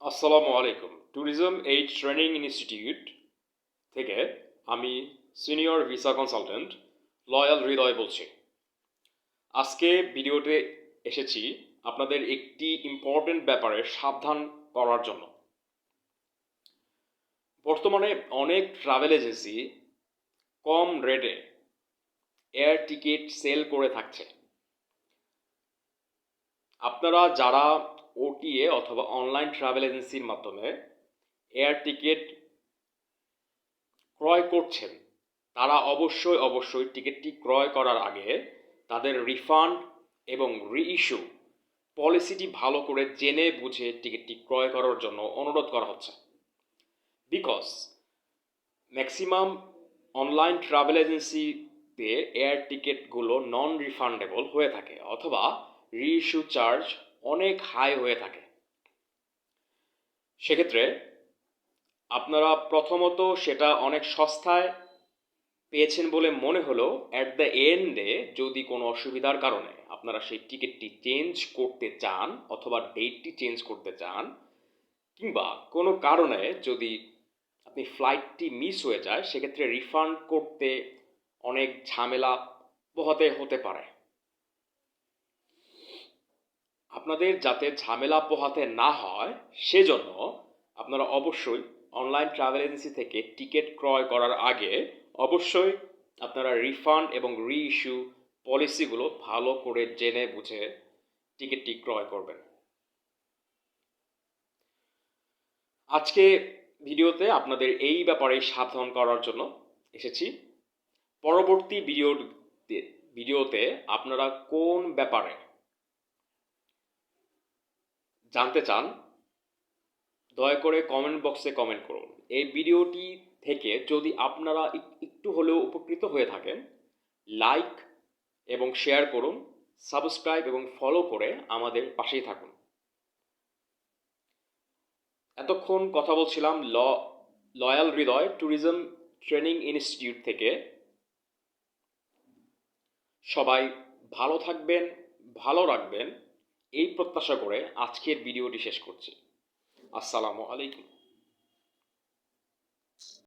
আসসালামু আলাইকুম। Tourism aid training institute থেকে আমি সিনিয়র ভিসা কনসালটেন্ট লয়াল হৃদয় বলছি। আজকে ভিডিওতে এসেছি আপনাদের একটি ইম্পর্টেন্ট ব্যাপারে সাবধান করার জন্য। বর্তমানে অনেক ট্রাভেল এজেন্সি কম রেটে এয়ার টিকিট সেল করে থাকছে। আপনারা যারা ওটিএ অথবা অনলাইন ট্রাভেল এজেন্সির মাধ্যমে এয়ার টিকিট ক্রয় করছেন, তারা অবশ্যই টিকিটটি ক্রয় করার আগে তাদের রিফান্ড এবং রিইস্যু পলিসিটি ভালো করে জেনে বুঝে টিকিটটি ক্রয় করার জন্য অনুরোধ করা হচ্ছে। বিকজ ম্যাক্সিমাম অনলাইন ট্রাভেল এজেন্সিতে এয়ার টিকিটগুলো নন রিফান্ডেবল হয়ে থাকে অথবা রিইস্যু চার্জ অনেক হাই হয়ে থাকে। সেক্ষেত্রে আপনারা প্রথমত সেটা অনেক সস্তায় পেয়েছেন বলে মনে হলো, অ্যাট দ্য এন্ডে যদি কোনো অসুবিধার কারণে আপনারা সেই টিকিটটি চেঞ্জ করতে চান অথবা ডেটটি চেঞ্জ করতে চান, কিংবা কোনো কারণে যদি আপনি ফ্লাইটটি মিস হয়ে যায়, সেক্ষেত্রে রিফান্ড করতে অনেক ঝামেলা পোহাতে হতে পারে। আপনাদের যাতে ঝামেলা পোহাতে না হয় সেজন্য আপনারা অবশ্যই অনলাইন ট্রাভেল এজেন্সি থেকে টিকিট ক্রয় করার আগে অবশ্যই আপনারা রিফান্ড এবং রিইস্যু পলিসিগুলো ভালো করে জেনে বুঝে টিকিটটি ক্রয় করবেন। আজকে ভিডিওতে আপনাদের এই ব্যাপারে সাবধান করার জন্য এসেছি। পরবর্তী ভিডিওতে আপনারা কোন ব্যাপারে জানতে চান দয়া করে কমেন্ট বক্সে কমেন্ট করুন। এই ভিডিওটি থেকে যদি আপনারা একটু হলেও উপকৃত হয়ে থাকেন, লাইক এবং শেয়ার করুন, সাবস্ক্রাইব এবং ফলো করে আমাদের পাশেই থাকুন। এতক্ষণ কথা বলছিলাম লয়াল হৃদয় ট্যুরিজম ট্রেনিং ইনস্টিটিউট থেকে। সবাই ভালো থাকবেন, ভালো রাখবেন এই প্রত্যাশা করে আজকের ভিডিওটি শেষ করছি। আসসালামু আলাইকুম।